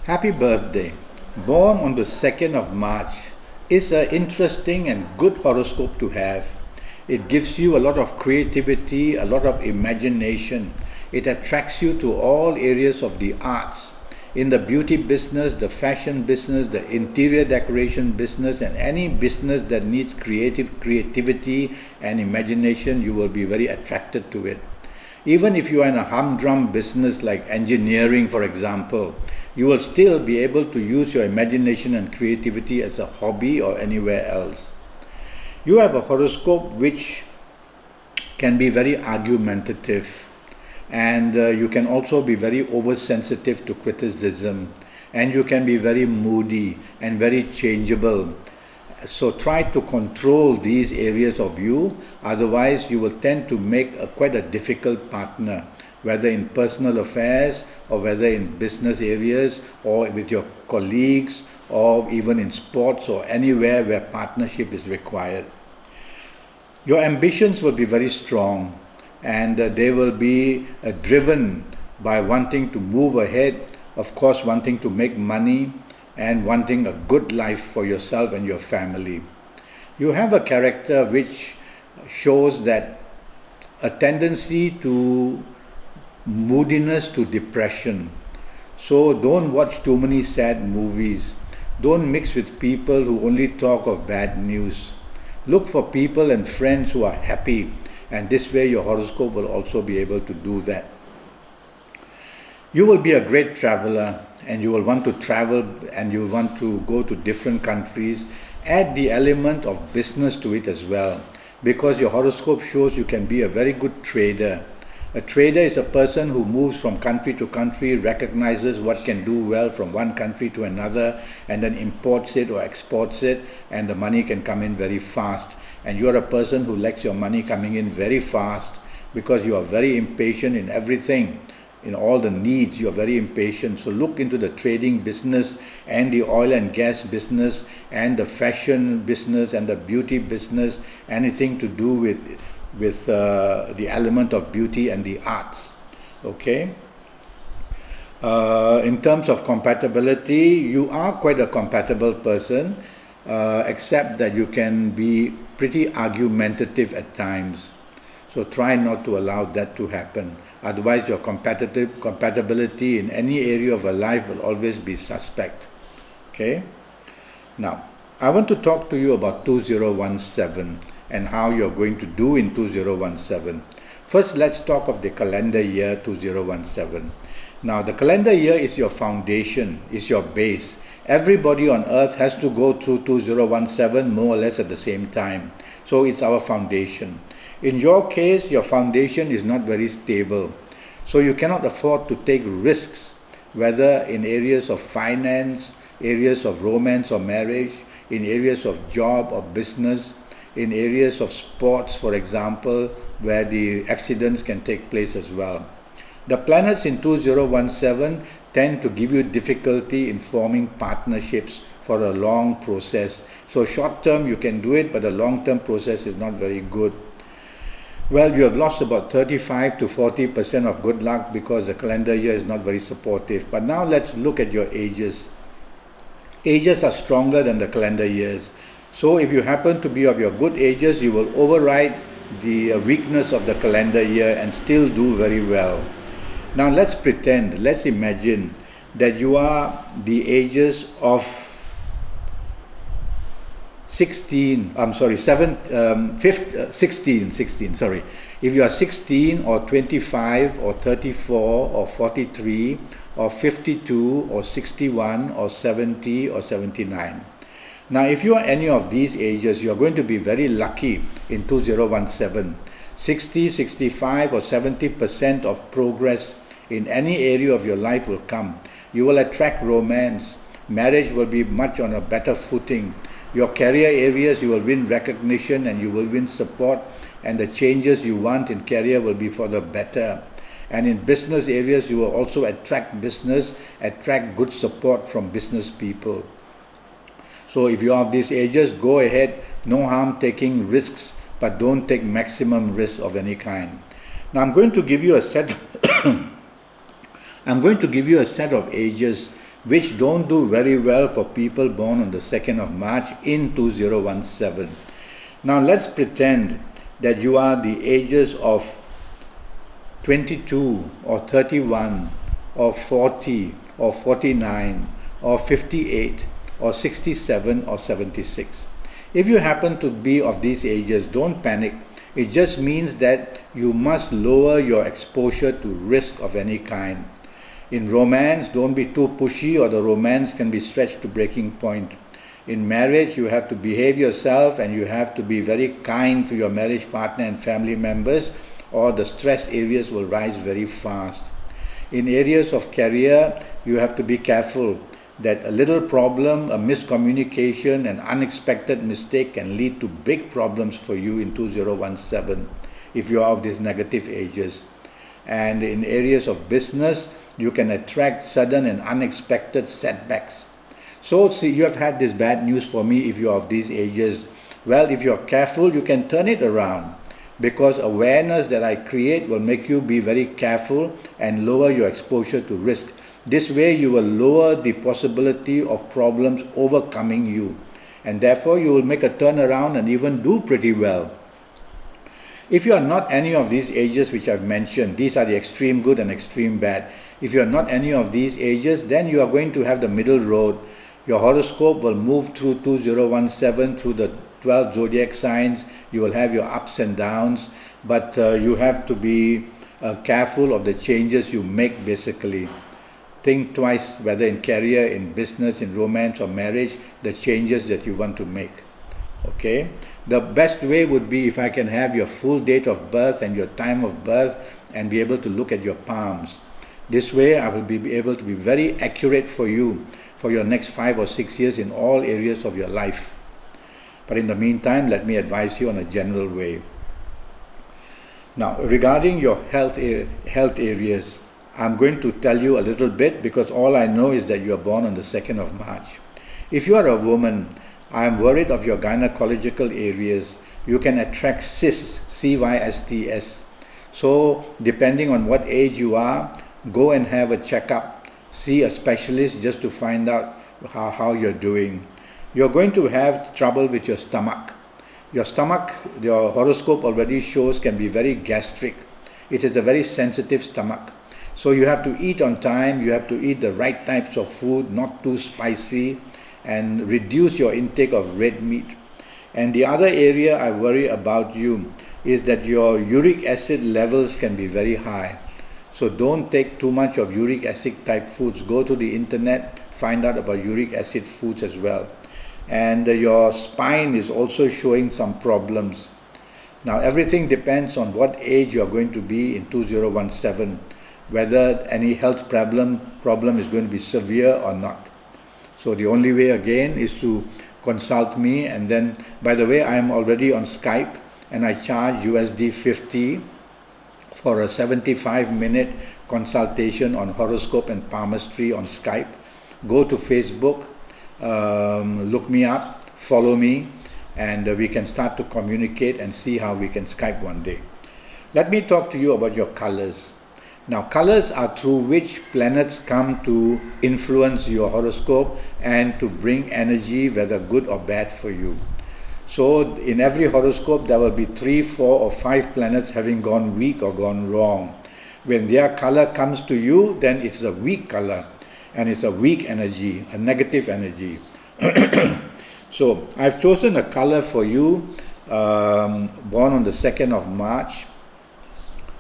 Happy birthday. Born on the 2nd of March is an interesting and good horoscope to have. It gives you a lot of creativity, a lot of imagination. It attracts you to all areas of the arts. In the beauty business, the fashion business, the interior decoration business, and any business that needs creativity and imagination, you will be very attracted to it. Even if you are in a humdrum business like engineering, for example, you will still be able to use your imagination and creativity as a hobby or anywhere else. You have a horoscope which can be very argumentative, and you can also be very oversensitive to criticism, and you can be very moody and very changeable. So try to control these areas of you, otherwise you will tend to make quite a difficult partner, whether in personal affairs or whether in business areas or with your colleagues or even in sports or anywhere where partnership is required. Your ambitions will be very strong, and they will be driven by wanting to move ahead, of course wanting to make money and wanting a good life for yourself and your family. You have a character which shows that a tendency to moodiness to depression. So don't watch too many sad movies. Don't mix with people who only talk of bad news. Look for people and friends who are happy, and this way your horoscope will also be able to do that. You will be a great traveler, and you will want to travel and you will want to go to different countries. Add the element of business to it as well, because your horoscope shows you can be a very good trader. A trader is a person who moves from country to country, recognizes what can do well from one country to another, and then imports it or exports it, and the money can come in very fast. And you are a person who likes your money coming in very fast, because you are very impatient in everything. In all the needs, you are very impatient. So look into the trading business and the oil and gas business and the fashion business and the beauty business, anything to do with the element of beauty and the arts. Okay. In terms of compatibility, you are quite a compatible person, except that you can be pretty argumentative at times. So try not to allow that to happen. Otherwise, your compatibility in any area of your life will always be suspect. Okay. Now, I want to talk to you about 2017 and how you're going to do in 2017. First, let's talk of the calendar year 2017. Now, the calendar year is your foundation, is your base. Everybody on earth has to go through 2017 more or less at the same time. So it's our foundation. In your case, your foundation is not very stable. So you cannot afford to take risks, whether in areas of finance, areas of romance or marriage, in areas of job or business, in areas of sports, for example, where the accidents can take place as well. The planets in 2017 tend to give you difficulty in forming partnerships for a long process. So short term you can do it, but the long term process is not very good. Well, you have lost about 35 to 40% of good luck because the calendar year is not very supportive. But now let's look at your ages. Ages are stronger than the calendar years. So if you happen to be of your good ages, you will override the weakness of the calendar year and still do very well. Now let's imagine that you are the ages of 16. If you are 16 or 25 or 34 or 43 or 52 or 61 or 70 or 79. Now, if you are any of these ages, you are going to be very lucky in 2017. 60, 65 or 70% of progress in any area of your life will come. You will attract romance. Marriage will be much on a better footing. Your career areas, you will win recognition and you will win support, and the changes you want in career will be for the better. And in business areas, you will also attract good support from business people. So if you are of these ages, go ahead, no harm taking risks, but don't take maximum risk of any kind. Now I'm going to give you a set of ages which don't do very well for people born on the 2nd of March in 2017. Now let's pretend that you are the ages of 22 or 31 or 40 or 49 or 58 or 67 or 76. If you happen to be of these ages, don't panic. It just means that you must lower your exposure to risk of any kind. In romance, don't be too pushy or the romance can be stretched to breaking point. In marriage, you have to behave yourself and you have to be very kind to your marriage partner and family members, or the stress areas will rise very fast. In areas of career, you have to be careful that a little problem, a miscommunication, an unexpected mistake can lead to big problems for you in 2017 if you are of these negative ages. And in areas of business, you can attract sudden and unexpected setbacks. So see, you have had this bad news for me if you are of these ages. Well, if you are careful, you can turn it around, because awareness that I create will make you be very careful and lower your exposure to risk. This way you will lower the possibility of problems overcoming you, and therefore you will make a turnaround and even do pretty well. If you are not any of these ages which I've mentioned, these are the extreme good and extreme bad. If you are not any of these ages, then you are going to have the middle road. Your horoscope will move through 2017 through the 12 zodiac signs. You will have your ups and downs, but you have to be careful of the changes you make basically. Think twice whether in career, in business, in romance or marriage, the changes that you want to make. Okay? The best way would be if I can have your full date of birth and your time of birth and be able to look at your palms. This way I will be able to be very accurate for you for your next 5 or 6 years in all areas of your life. But in the meantime, let me advise you on a general way. Now, regarding your health areas, I'm going to tell you a little bit because all I know is that you are born on the 2nd of March. If you are a woman, I am worried of your gynecological areas. You can attract cysts, C-Y-S-T-S. So, depending on what age you are, go and have a checkup. See a specialist just to find out how you're doing. You're going to have trouble with your stomach. Your stomach, your horoscope already shows, can be very gastric. It is a very sensitive stomach. So you have to eat on time, you have to eat the right types of food, not too spicy, and reduce your intake of red meat. And the other area I worry about you is that your uric acid levels can be very high. So don't take too much of uric acid type foods. Go to the internet, find out about uric acid foods as well. And your spine is also showing some problems. Now everything depends on what age you are going to be in 2017, whether any health problem is going to be severe or not. So the only way again is to consult me. And then, by the way, I am already on Skype and I charge USD 50 for a 75-minute consultation on horoscope and palmistry on Skype. Go to Facebook, look me up, follow me, and we can start to communicate and see how we can Skype one day. Let me talk to you about your colors. Now, colors are through which planets come to influence your horoscope and to bring energy, whether good or bad for you. So, in every horoscope, there will be 3, 4, or 5 planets having gone weak or gone wrong. When their color comes to you, then it's a weak color, and it's a weak energy, a negative energy. So, I've chosen a color for you, born on the 2nd of March,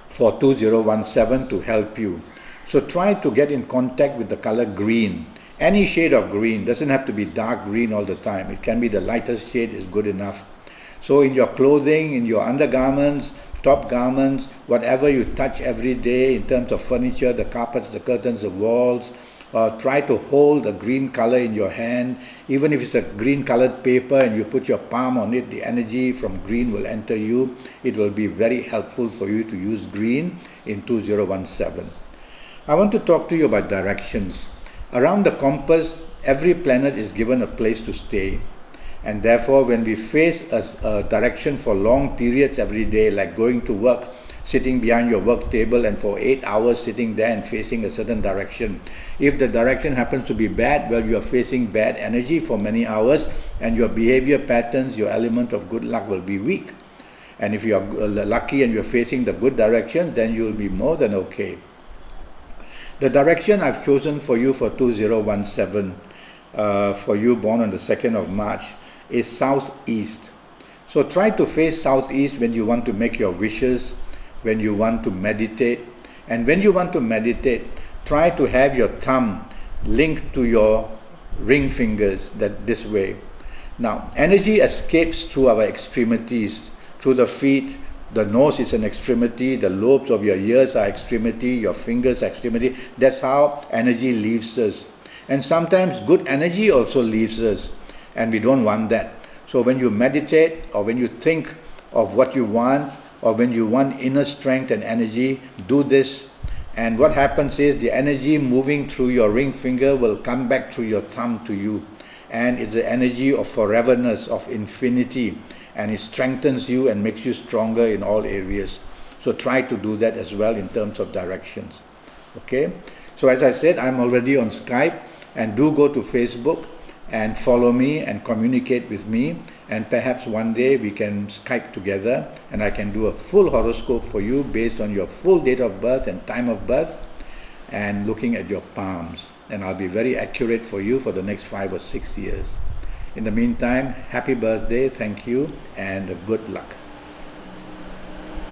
for 2017 to help you. So try to get in contact with the color green. Any shade of green, doesn't have to be dark green all the time. It can be the lightest shade is good enough. So in your clothing, in your undergarments, top garments, whatever you touch every day in terms of furniture, the carpets, the curtains, the walls, try to hold a green color in your hand. Even if it's a green colored paper and you put your palm on it, the energy from green will enter you. It will be very helpful for you to use green in 2017. I want to talk to you about directions. Around the compass, every planet is given a place to stay. And therefore, when we face a direction for long periods every day, like going to work sitting behind your work table and for 8 hours sitting there and facing a certain direction. If the direction happens to be bad, well, you are facing bad energy for many hours, and your behavior patterns, your element of good luck will be weak. And if you are lucky and you're facing the good direction, then you'll be more than okay. The direction I've chosen for you for 2017, for you born on the 2nd of March, is southeast. So try to face southeast when you want to make your wishes, when you want to meditate. And when you want to meditate, try to have your thumb linked to your ring fingers, that this way. Now, energy escapes through our extremities, through the feet. The nose is an extremity, the lobes of your ears are extremity, your fingers are extremity. That's how energy leaves us. And sometimes good energy also leaves us, and we don't want that. So when you meditate, or when you think of what you want, or when you want inner strength and energy, do this. And what happens is the energy moving through your ring finger will come back through your thumb to you. And it's the energy of foreverness, of infinity. And it strengthens you and makes you stronger in all areas. So try to do that as well in terms of directions. Okay? So as I said, I'm already on Skype, and do go to Facebook and follow me and communicate with me, and perhaps one day we can Skype together and I can do a full horoscope for you based on your full date of birth and time of birth and looking at your palms, and I'll be very accurate for you for the next 5 or 6 years. In the meantime, happy birthday, thank you, and good luck.